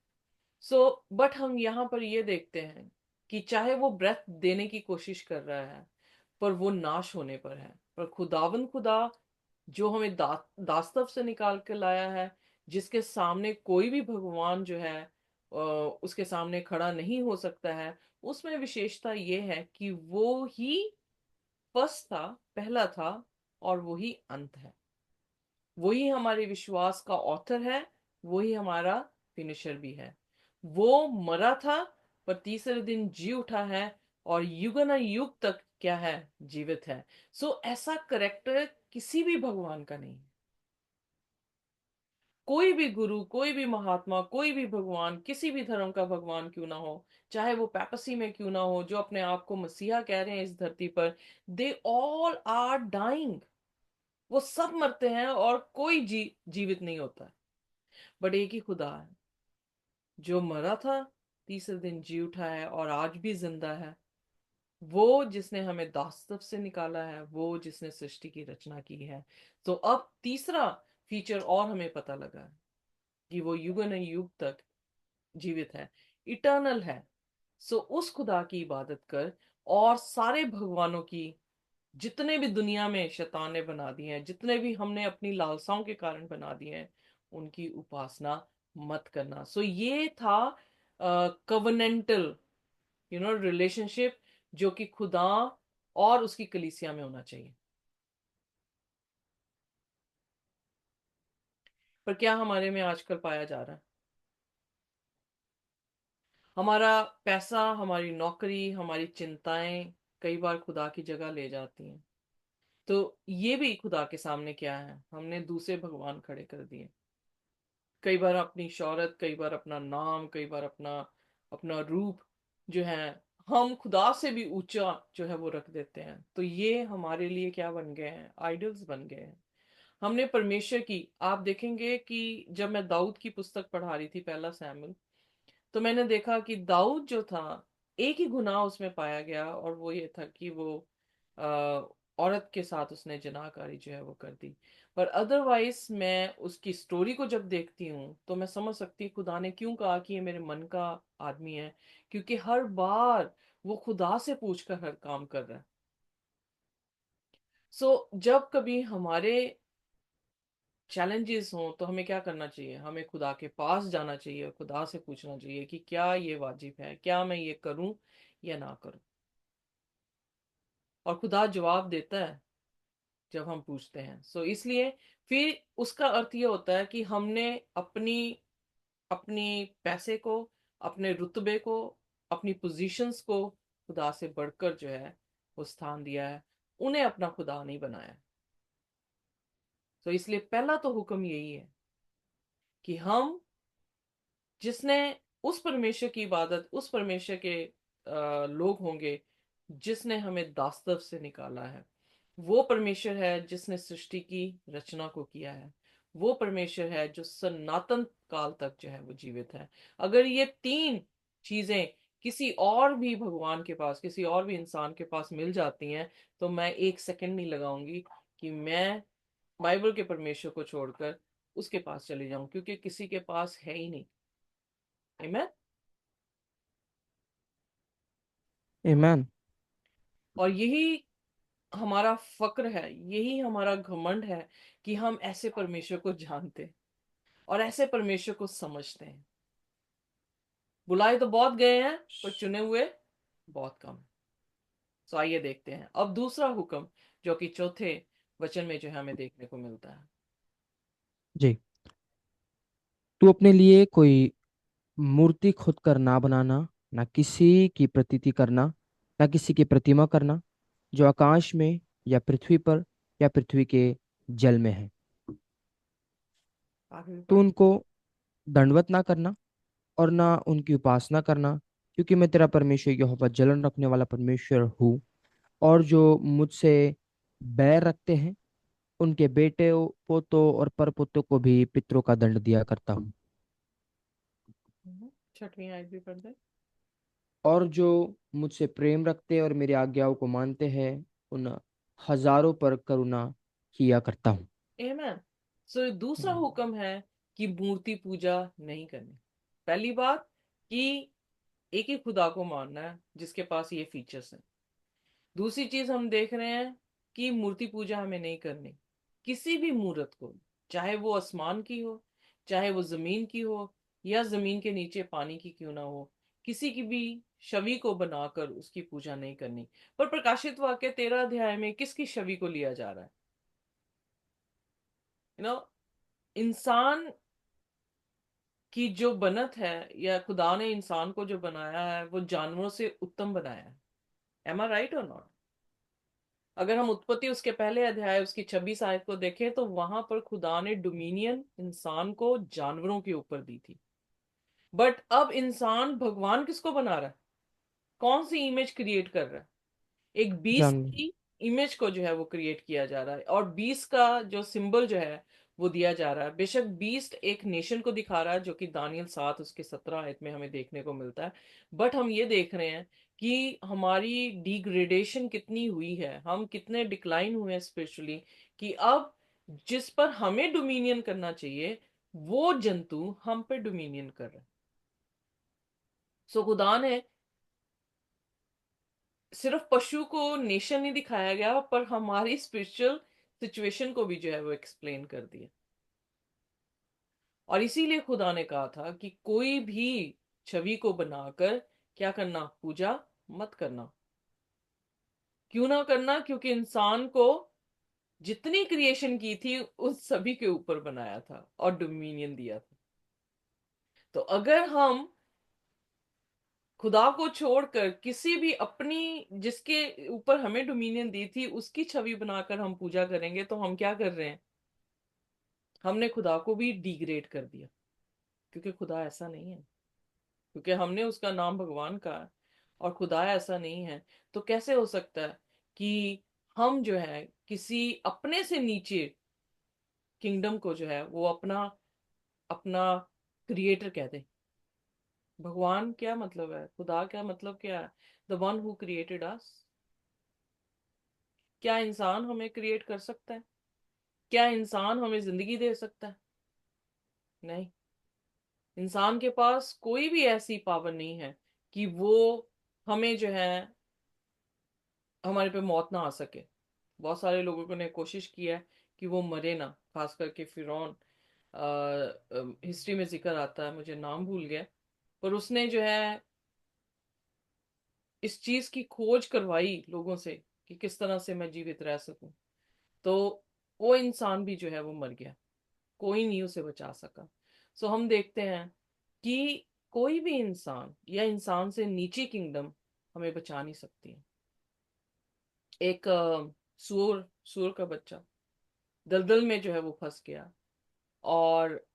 Speaker 1: सो बट हम यहाँ पर ये देखते हैं कि चाहे वो ब्रेथ देने की कोशिश कर रहा है पर वो नाश होने पर है। पर खुदावन खुदा जो हमें दास्तव से निकाल के लाया है, जिसके सामने कोई भी भगवान जो है उसके सामने खड़ा नहीं हो सकता है, उसमें विशेषता ये है कि वो ही फर्स्ट था, पहला था, और वो ही अंत है। वही हमारे विश्वास का ऑथर है, वही हमारा फिनिशर भी है। वो मरा था पर तीसरे दिन जी उठा है और युगन युग तक क्या है, जीवित है। ऐसा करेक्टर किसी भी भगवान का नहीं है। कोई भी गुरु, कोई भी महात्मा, कोई भी भगवान, किसी भी धर्म का भगवान क्यों ना हो, चाहे वो पैपसी में क्यों ना हो, जो अपने आप को मसीहा कह रहे हैं इस धरती पर, दे ऑल आर डाइंग। वो सब मरते हैं और कोई जीवित नहीं होता है। बट एक ही खुदा है जो मरा था, तीसरे दिन जी उठा है और आज भी जिंदा है। वो जिसने हमें दास्तव से निकाला है, वो जिसने सृष्टि की रचना की है। तो अब तीसरा फीचर और हमें पता लगा है कि वो युगन युग तक जीवित है, इटर्नल है। उस खुदा की इबादत कर, और सारे भगवानों की, जितने भी दुनिया में शैतान ने बना दिए हैं, जितने भी हमने अपनी लालसाओं के कारण बना दिए हैं, उनकी उपासना मत करना। सो ये था कवनेंटल रिलेशनशिप, जो कि खुदा और उसकी कलीसिया में होना चाहिए। पर क्या हमारे में आजकल पाया जा रहा है? हमारा पैसा, हमारी नौकरी, हमारी चिंताएं कई बार खुदा की जगह ले जाती हैं। तो ये भी खुदा के सामने क्या है, हमने दूसरे भगवान खड़े कर दिए। कई बार अपनी शौहरत, कई बार अपना नाम, कई बार अपना अपना रूप जो है, हम खुदा से भी ऊंचा जो है वो रख देते हैं। तो ये हमारे लिए क्या बन गए हैं? आइडल्स बन गए हैं। हमने परमेश्वर की, आप देखेंगे कि जब मैं दाऊद की पुस्तक पढ़ा रही थी, पहला सैमुएल, तो मैंने देखा कि दाऊद जो था, एक ही गुनाह उसमें पाया गया, और वो ये था कि वो औरत के साथ उसने जनाकारी जो है वो कर दी। पर अदरवाइज मैं उसकी स्टोरी को जब देखती हूँ तो मैं समझ सकती हूँ खुदा ने क्यों कहा कि ये मेरे मन का आदमी है, क्योंकि हर बार वो खुदा से पूछ कर हर काम कर रहा है। जब कभी हमारे चैलेंजेस हों तो हमें क्या करना चाहिए? हमें खुदा के पास जाना चाहिए, खुदा से पूछना चाहिए कि क्या ये वाजिब है, क्या मैं ये करूं या ना करूं। और खुदा जवाब देता है जब हम पूछते हैं। इसलिए फिर उसका अर्थ ये होता है कि हमने अपनी अपनी पैसे को, अपने रुतबे को, अपनी पोजीशंस को खुदा से बढ़कर जो है वो स्थान दिया है, उन्हें अपना खुदा नहीं बनाया। इसलिए पहला तो हुक्म यही है कि हम, जिसने, उस परमेश्वर की इबादत, उस परमेश्वर के लोग होंगे जिसने हमें दास्तव से निकाला है। वो परमेश्वर है जिसने सृष्टि की रचना को किया है। वो परमेश्वर है जो सनातन काल तक जो है वो जीवित है। अगर ये तीन चीजें किसी और भी भगवान के पास, किसी और भी इंसान के पास मिल जाती हैं, तो मैं एक सेकंड नहीं लगाऊंगी कि मैं बाइबल के परमेश्वर को छोड़कर उसके पास चले जाऊं, क्योंकि किसी के पास है ही नहीं। आमीन।
Speaker 2: ईमान।
Speaker 1: और यही हमारा फक्र है, यही हमारा घमंड है कि हम ऐसे परमेश्वर को जानते हैं और ऐसे परमेश्वर को समझते हैं। बुलाए तो बहुत गए हैं, पर चुने हुए बहुत कम हैं। आइए देखते हैं अब दूसरा हुक्म, जो कि चौथे वचन में जो है हमें देखने को मिलता है।
Speaker 2: जी। तू अपने लिए कोई मूर्ति खुद कर ना बनाना, ना किसी की प्रतीति करना, ना किसी की प्रतिमा करना जो आकाश में या पृथ्वी पर या पृथ्वी के जल में है।
Speaker 1: आगे भी
Speaker 2: तू
Speaker 1: पढ़े।
Speaker 2: उनको दंडवत ना करना और ना उनकी उपासना करना, क्योंकि मैं तेरा परमेश्वर यहोवा जलन रखने वाला परमेश्वर हूँ। और जो मुझसे बैर रखते हैं उनके बेटे पोतों और परपोतों को भी पितरों का दंड दिया करता हूँ।
Speaker 1: छठवीं आयत भी पढ़ दे।
Speaker 2: और जो मुझसे प्रेम रखते और मेरी आज्ञाओं को मानते हैं उन हजारों पर करुणा किया करता हूँ।
Speaker 1: आमीन। दूसरा हुक्म है कि मूर्ति पूजा नहीं करनी। पहली बात कि एक ही खुदा को मानना है जिसके पास ये फीचर्स हैं। दूसरी चीज हम देख रहे हैं कि मूर्ति पूजा हमें नहीं करनी। किसी भी मूर्त को, चाहे वो आसमान की हो, चाहे वो जमीन की हो, या जमीन के नीचे पानी की क्यों ना हो, किसी की भी छवि को बनाकर उसकी पूजा नहीं करनी। पर प्रकाशित वाक्य 13 अध्याय में किसकी छवि को लिया जा रहा है? यू नो इंसान की जो बनत है, या खुदा ने इंसान को जो बनाया है वो जानवरों से उत्तम बनाया है। एम आई राइट और नॉट? अगर हम उत्पत्ति उसके पहले अध्याय उसकी 26 आयत को देखें तो वहां पर खुदा ने डोमिनियन इंसान को जानवरों के ऊपर दी थी। बट अब इंसान भगवान किसको बना रहा है? कौन सी इमेज क्रिएट कर रहा है? एक बीस
Speaker 2: जान।
Speaker 1: की इमेज को जो है वो क्रिएट किया जा रहा है, और बीस का जो सिंबल जो है वो दिया जा रहा है। बेशक बीस्ट एक नेशन को दिखा रहा है, जो कि दानियल 7 उसके 17 आयत में हमें देखने को मिलता है। बट हम ये देख रहे हैं कि हमारी डिग्रेडेशन कितनी हुई है, हम कितने डिक्लाइन हुए हैं स्पिरिचुअली, कि अब जिस पर हमें डोमिनियन करना चाहिए वो जंतु हम पे डोमिनियन कर रहे हैं। खुदा ने सिर्फ पशु को नेशन नहीं दिखाया गया, पर हमारी स्पिरिचुअल सिचुएशन को भी जो है वो एक्सप्लेन कर दिया। और इसीलिए खुदा ने कहा था कि कोई भी छवि को बनाकर क्या करना, पूजा मत करना। क्यों ना करना? क्योंकि इंसान को जितनी क्रिएशन की थी उस सभी के ऊपर बनाया था और डोमिनियन दिया था। तो अगर हम खुदा को छोड़कर किसी भी अपनी, जिसके ऊपर हमें डोमिनियन दी थी, उसकी छवि बनाकर हम पूजा करेंगे, तो हम क्या कर रहे हैं? हमने खुदा को भी डिग्रेड कर दिया। क्योंकि खुदा ऐसा नहीं है। क्योंकि हमने उसका नाम भगवान कहा है और खुदा ऐसा नहीं है। तो कैसे हो सकता है कि हम जो है किसी अपने से नीचे किंगडम को जो है वो अपना अपना क्रिएटर कह दे? भगवान क्या मतलब है, खुदा क्या मतलब, क्या है? The one who created us. क्या इंसान हमें क्रिएट कर सकता है? क्या इंसान हमें जिंदगी दे सकता है? नहीं। इंसान के पास कोई भी ऐसी पावर नहीं है कि वो हमें जो है, हमारे पे मौत ना आ सके। बहुत सारे लोगों ने कोशिश की है कि वो मरे ना, खास करके फिरौन। हिस्ट्री में जिक्र आता है, मुझे नाम भूल गया, पर उसने जो है इस चीज की खोज करवाई लोगों से कि किस तरह से मैं जीवित रह सकूं। तो वो इंसान भी जो है वो मर गया। कोई नहीं उसे बचा सका। सो हम देखते हैं कि कोई भी इंसान या इंसान से नीची किंगडम हमें बचा नहीं सकती है। एक सूअर सूअर का बच्चा दलदल में जो है वो फंस गया। और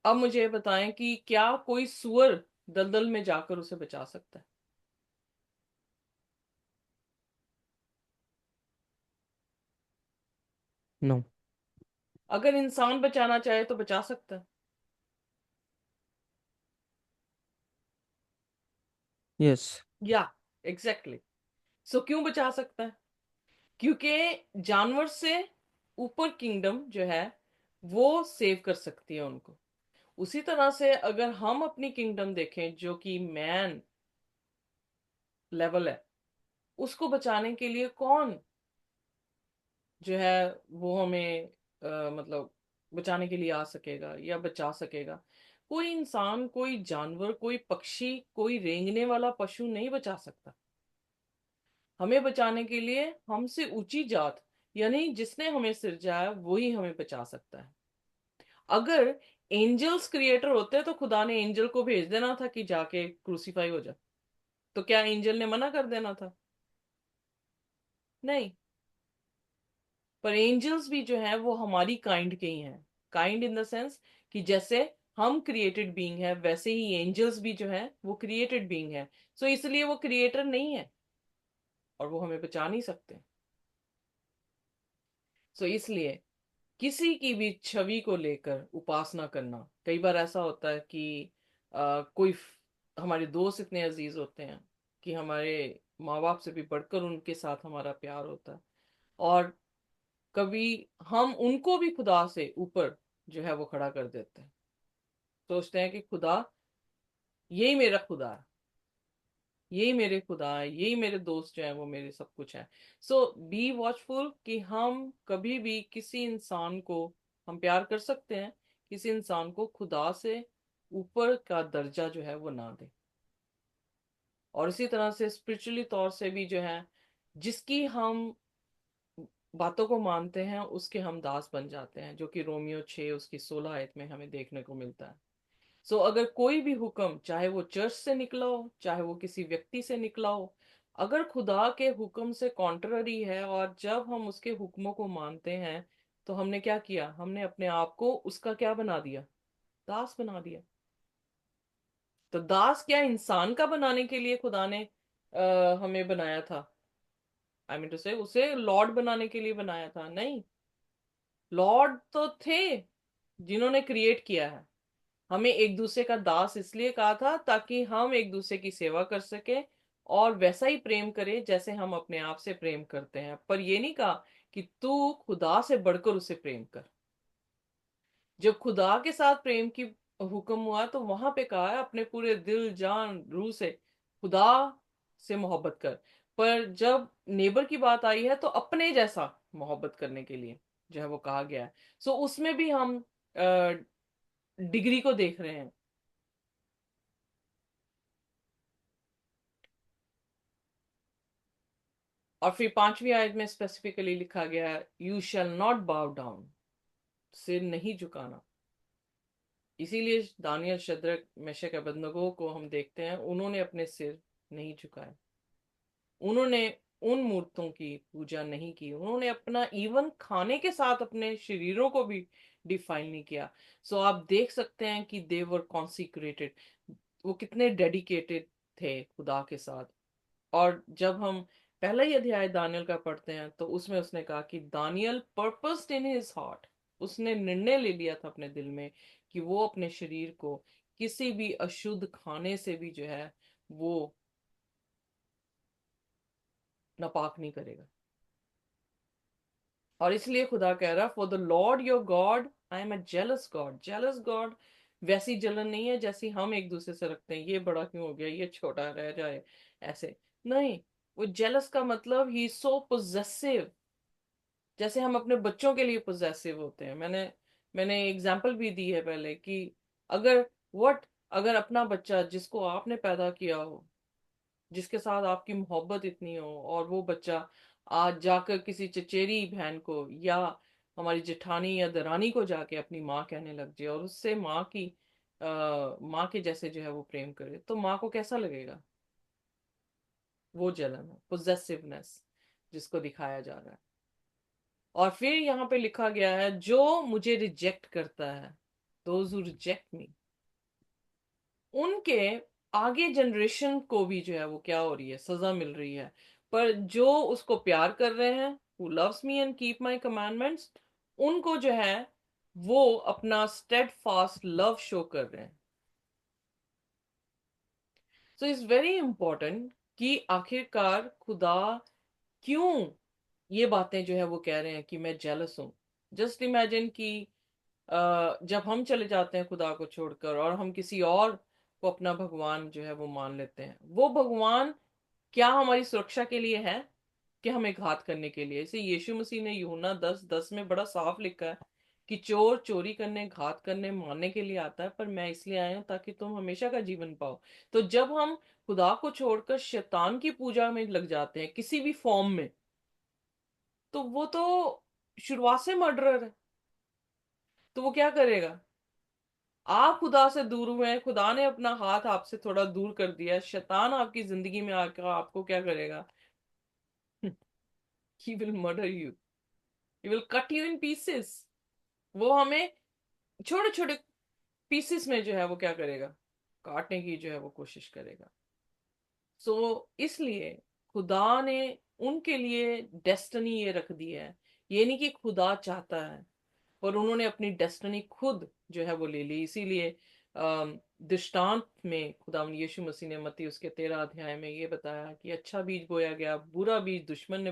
Speaker 1: अब मुझे ये बताएं कि क्या कोई सूअर दलदल में जाकर उसे बचा सकता है?
Speaker 2: नो।
Speaker 1: अगर इंसान बचाना चाहे तो बचा सकता है।
Speaker 2: यस।
Speaker 1: या एग्जैक्टली। सो क्यों बचा सकता है? क्योंकि जानवर से ऊपर किंगडम जो है वो सेव कर सकती है उनको। उसी तरह से अगर हम अपनी किंगडम देखें जो कि मैन लेवल है, उसको बचाने के लिए कौन जो है वो हमें मतलब बचाने के लिए आ सकेगा या बचा सकेगा? कोई इंसान, कोई जानवर, कोई पक्षी, कोई रेंगने वाला पशु नहीं बचा सकता। हमें बचाने के लिए हमसे ऊंची जात, यानी जिसने हमें सिरजा है, वही हमें बचा सकता है। अगर एंजल्स क्रिएटर होते तो खुदा ने एंजल को भेज देना था कि जाके क्रूसीफाई हो जा। तो क्या एंजल ने मना कर देना था? नहीं। पर एंजल्स भी जो है वो हमारी काइंड के ही हैं। काइंड इन द सेंस कि जैसे हम क्रिएटेड बीइंग है, वैसे ही एंजल्स भी जो है वो क्रिएटेड बीइंग है। सो इसलिए वो क्रिएटर नहीं है और वो हमें बचा नहीं सकते। सो इसलिए किसी की भी छवि को लेकर उपासना करना, कई बार ऐसा होता है कि हमारे दोस्त इतने अजीज होते हैं कि हमारे माँ बाप से भी बढ़कर उनके साथ हमारा प्यार होता है। और कभी हम उनको भी खुदा से ऊपर जो है वो खड़ा कर देते हैं। सोचते हैं कि खुदा, यही मेरा खुदा है, यही मेरे खुदा है, यही मेरे दोस्त जो है वो मेरे सब कुछ है। सो बी वॉचफुल कि हम कभी भी किसी इंसान को, हम प्यार कर सकते हैं, किसी इंसान को खुदा से ऊपर का दर्जा जो है वो ना दे। और इसी तरह से स्पिरिचुअली तौर से भी जो है, जिसकी हम बातों को मानते हैं उसके हम दास बन जाते हैं, जो कि रोमियो 6 उसकी 16 आयत में हमें देखने को मिलता है। सो अगर कोई भी हुक्म, चाहे वो चर्च से निकला हो, चाहे वो किसी व्यक्ति से निकला हो, अगर खुदा के हुक्म से कॉन्ट्ररी है और जब हम उसके हुक्मों को मानते हैं, तो हमने क्या किया? हमने अपने आप को उसका क्या बना दिया? दास बना दिया। तो दास क्या इंसान का बनाने के लिए खुदा ने हमें बनाया था? आई मीन टू से उसे लॉर्ड बनाने के लिए बनाया था? नहीं। लॉर्ड तो थे जिन्होंने क्रिएट किया है। हमें एक दूसरे का दास इसलिए कहा था ताकि हम एक दूसरे की सेवा कर सके और वैसा ही प्रेम करें जैसे हम अपने आप से प्रेम करते हैं। पर यह नहीं कहा कि तू खुदा से बढ़कर उसे प्रेम कर। जब खुदा के साथ प्रेम की हुक्म हुआ तो वहां पे कहा है अपने पूरे दिल जान रूह से खुदा से मोहब्बत कर। पर जब नेबर की बात आई है तो अपने जैसा मोहब्बत करने के लिए जो है वो कहा गया है। सो उसमें भी हम डिग्री को देख रहे हैं। और फिर पांचवी आयत में स्पेसिफिकली लिखा गया है, यू शैल नॉट बाउ डाउन, सिर नहीं झुकाना। इसीलिए दानियल, शद्रक, मेशक, अबेदनगो को हम देखते हैं, उन्होंने अपने सिर नहीं झुकाए। उन्होंने उन मूर्तों की पूजा नहीं की। उन्होंने अपना इवन खाने के साथ अपने शरीरों को भी डिफाइन नहीं किया। सो आप देख सकते हैं कि दे वर कॉन्सिक्रेटेड, वो कितने डेडिकेटेड थे खुदा के साथ। और जब हम पहला ही अध्याय दानियल का पढ़ते हैं तो उसमें उसने कहा कि Daniel purposed in his heart, उसने निर्णय ले लिया था अपने दिल में कि वो अपने शरीर को किसी भी अशुद्ध खाने से भी जो है वो नापाक नहीं करेगा। और इसलिए खुदा कह रहा, for the Lord your God I am a jealous God. Jealous God वैसी जलन नहीं है जैसी हम एक दूसरे से रखते हैं, ये बड़ा क्यों हो गया, ये छोटा रह जाए, ऐसे नहीं। वो जेलस का मतलब ही सो पोजेसिव, जैसे हम अपने बच्चों के लिए पोजेसिव होते हैं। मैंने एग्जाम्पल भी दी है पहले कि अगर व्हाट अगर अपना बच्चा जिसको आपने पैदा किया हो, जिसके साथ आपकी मोहब्बत इतनी हो, और वो बच्चा आज जाकर किसी चचेरी बहन को या हमारी जेठानी या दरानी को जाके अपनी माँ कहने लग जाए और उससे माँ के जैसे जो है वो प्रेम करे, तो माँ को कैसा लगेगा? वो जलन है, पोजेसिवनेस जिसको दिखाया जा रहा है। और फिर यहाँ पे लिखा गया है, जो मुझे रिजेक्ट करता है, दोज हु रिजेक्ट मी, उनके आगे जनरेशन को भी जो है वो क्या हो रही है, सजा मिल रही है। पर जो उसको प्यार कर रहे हैं, who loves me and keep my commandments, उनको जो है वो अपना steadfast लव शो कर रहे हैं। सो इट्स वेरी इंपॉर्टेंट कि आखिरकार खुदा क्यों ये बातें जो है वो कह रहे हैं कि मैं जेलस हूं। जस्ट इमेजिन कि जब हम चले जाते हैं खुदा को छोड़कर और हम किसी और को अपना भगवान जो है वो मान लेते हैं, वो भगवान क्या हमारी सुरक्षा के लिए है कि हमें घात करने के लिए? इसे यीशु मसीह ने यूहन्ना 10:10 में बड़ा साफ लिखा है कि चोर चोरी करने, घात करने, मारने के लिए आता है, पर मैं इसलिए आया हूं ताकि तुम हमेशा का जीवन पाओ। तो जब हम खुदा को छोड़कर शैतान की पूजा में लग जाते हैं किसी भी फॉर्म में, तो वो तो शुरुआत से मर्डरर है। तो वो क्या करेगा? आप खुदा से दूर हुए हैं, खुदा ने अपना हाथ आपसे थोड़ा दूर कर दिया है, शैतान आपकी जिंदगी में आकर आपको क्या करेगा? He will murder you, he will cut you in pieces. वो हमें छोटे छोटे पीसेस में जो है वो क्या करेगा? काटने की जो है वो कोशिश करेगा। इसलिए खुदा ने उनके लिए डेस्टिनी ये रख दी है। ये नहीं कि खुदा चाहता है, पर उन्होंने अपनी डेस्टिनी खुद जो है वो ले ली। इसीलिए दृष्टांत में खुदा यीशु मसीह ने मत्ती उसके 13 अध्याय में ये बताया कि अच्छा बीज बोया गया, बुरा बीज दुश्मन ने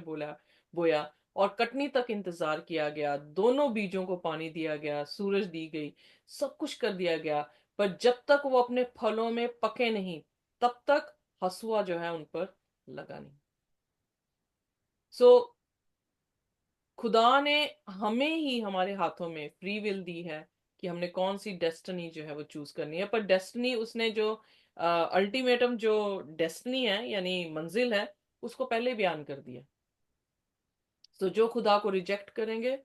Speaker 1: बोया, और कटनी तक इंतजार किया गया, दोनों बीजों को पानी दिया गया, सूरज दी गई, सब कुछ कर दिया गया, पर जब तक वो अपने फलों में पके नहीं, तब तक हसुआ जो है उन पर लगा नहीं। सो खुदा ने हमें ही हमारे हाथों में फ्री विल दी है कि हमने कौन सी डेस्टिनी जो है वो चूज करनी है। पर डेस्टिनी उसने जो अल्टीमेटम जो डेस्टिनी है यानी मंजिल है, उसको पहले बयान कर दिया। तो जो खुदा को रिजेक्ट करेंगे,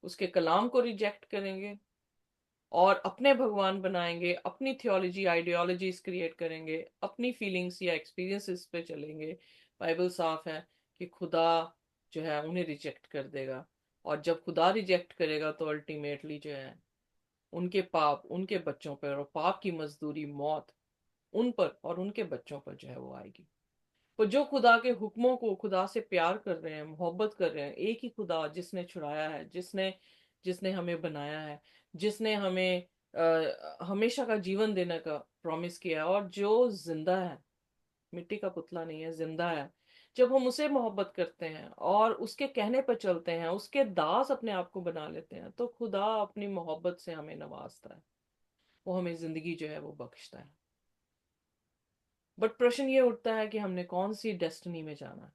Speaker 1: उसके कलाम को रिजेक्ट करेंगे और अपने भगवान बनाएंगे, अपनी थियोलॉजी आइडियोलॉजीज क्रिएट करेंगे, अपनी फीलिंग्स या एक्सपीरियंसेस पे चलेंगे, बाइबल साफ है कि खुदा जो है उन्हें रिजेक्ट कर देगा। और जब खुदा रिजेक्ट करेगा तो अल्टीमेटली जो है उनके पाप उनके बच्चों पर, और पाप की मजदूरी मौत, उन पर और उनके बच्चों पर जो है वो आएगी। पर जो खुदा के हुक्मों को, खुदा से प्यार कर रहे हैं, मोहब्बत कर रहे हैं, एक ही खुदा जिसने छुड़ाया है, जिसने जिसने हमें बनाया है, जिसने हमें हमेशा का जीवन देने का प्रॉमिस किया है, और जो जिंदा है, मिट्टी का पुतला नहीं है, जिंदा है। जब हम उसे मोहब्बत करते हैं और उसके कहने पर चलते हैं, उसके दास अपने आप को बना लेते हैं, तो खुदा अपनी मोहब्बत से हमें नवाजता है, वो हमें जिंदगी जो है वो बख्शता है। बट प्रश्न ये उठता है कि हमने कौन सी डेस्टिनी में जाना है।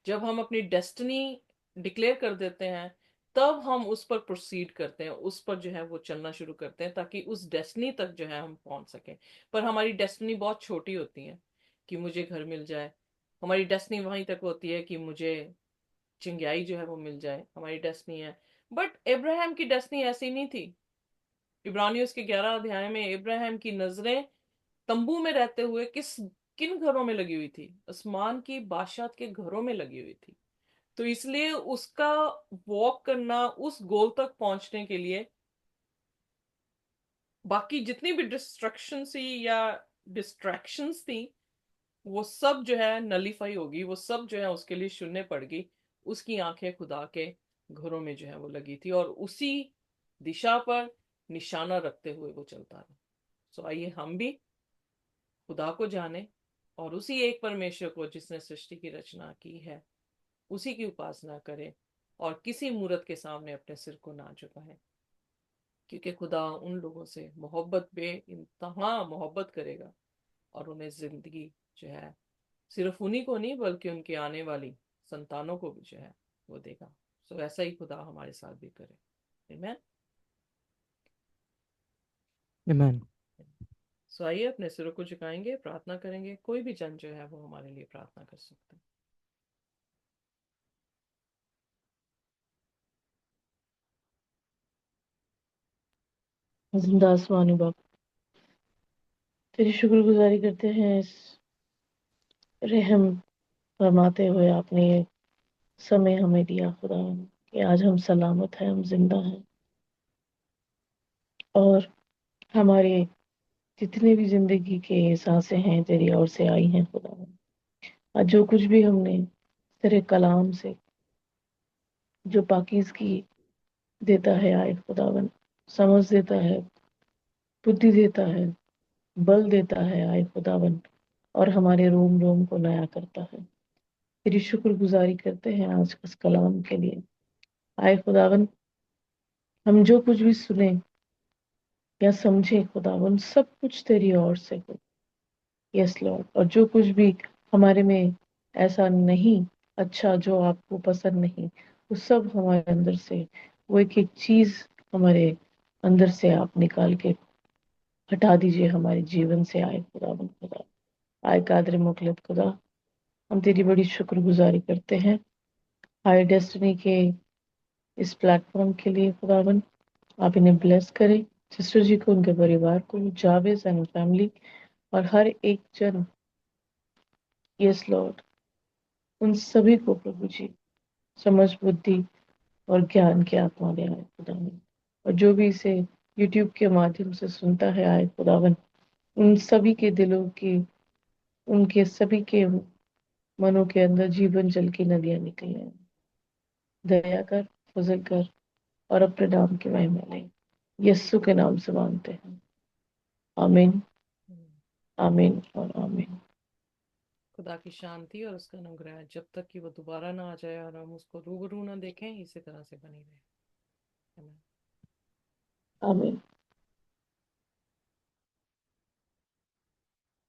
Speaker 1: जब हम अपनी डेस्टिनी डिक्लेयर कर देते हैं, तब हम उस पर प्रोसीड करते हैं, उस पर जो है वो चलना शुरू करते हैं, ताकि उस डेस्टिनी तक जो है हम पहुंच सकें। पर हमारी डेस्टिनी बहुत छोटी होती है कि मुझे घर मिल जाए। हमारी डेस्टिनी वहीं तक होती है कि मुझे चिंगाई जो है वो मिल जाए, हमारी डेस्टिनी है। बट इब्राहिम की डेस्टिनी ऐसी नहीं थी। इब्रानियों के 11 अध्याय में इब्राहिम की नजरें तंबू में रहते हुए किन घरों में लगी हुई थी? आसमान की बादशाह के घरों में लगी हुई थी। तो इसलिए उसका वॉक करना उस गोल तक पहुंचने के लिए, बाकी जितनी भी डिस्ट्रक्शन थी या डिस्ट्रैक्शंस थी, वो सब जो है नलीफाई होगी, वो सब जो है उसके लिए शून्य पड़ गई। उसकी आंखें खुदा के घरों में जो है वो लगी थी, और उसी दिशा पर निशाना रखते हुए वो चलता रहा। सो आइए हम भी खुदा को जाने, और उसी एक परमेश्वर को जिसने सृष्टि की रचना की है, उसी की उपासना करें, और किसी मूर्त के सामने अपने सिर को ना झुकाएं। क्योंकि खुदा उन लोगों से मोहब्बत बे इंतहा मोहब्बत करेगा, और उन्हें जिंदगी जो है सिर्फ उन्हीं को नहीं बल्कि उनके आने वाली संतानों को भी जो है वो देगा। सो ऐसा ही खुदा हमारे साथ भी करे। आमीन।
Speaker 2: आमीन।
Speaker 1: सो आइए अपने सिरों को झुकाएंगे, प्रार्थना करेंगे। कोई भी जन जो है वो हमारे लिए प्रार्थना कर सकता है।
Speaker 3: जिंदा आसमानी बाप, तेरी शुक्रगुजारी करते हैं इस रहम फरमाते हुए आपने ये समय हमें दिया खुदा, कि आज हम सलामत हैं, हम जिंदा हैं, और हमारे जितने भी जिंदगी के सांसें हैं तेरी ओर से आई हैं खुदा। आज जो कुछ भी हमने तेरे कलाम से जो पाकीज़गी देता है आए खुदावन, समझ देता है, बुद्धि देता है, बल देता है आए खुदावन, और हमारे रोम रोम को नया करता है। तेरी शुक्रगुजारी करते हैं आज इस कलाम के लिए आए खुदावन। हम जो कुछ भी सुने या समझे खुदावन, सब कुछ तेरी ओर से हो। Yes Lord. और जो कुछ भी हमारे में ऐसा नहीं अच्छा, जो आपको पसंद नहीं, वो सब हमारे अंदर से, वो एक एक चीज हमारे अंदर से आप निकाल के हटा दीजिए हमारे जीवन से आए खुदावन। खुदा आए कादर मुखलित खुदा, हम तेरी बड़ी शुक्रगुजारी करते हैं हाई डेस्टिनी के इस प्लेटफॉर्म के लिए खुदावन। आप इन्हें ब्लेस करें, सिस्टर जी को, उनके परिवार को, जावेद एंड फैमिली, और हर एक जन। Yes Lord. उन सभी को प्रभु जी समझ, बुद्धि और ज्ञान की आत्मा दे आए खुदावन। और जो भी इसे यूट्यूब के माध्यम से सुनता है आए खुदावन, उन सभी के दिलों की, उनके सभी के मनों के अंदर जीवन जल की नदियां निकली हैं। दया कर, फजल कर, और अपने नाम की महिमा ले। यस्सु के नाम से मांगते हैं, आमीन, आमीन और आमीन।
Speaker 1: खुदा की शांति और उसका अनुग्रह जब तक कि वो दोबारा ना आ जाए और हम उसको रूबरू ना देखें, इसी तरह से बनी रहे। आमीन।
Speaker 3: आमीन।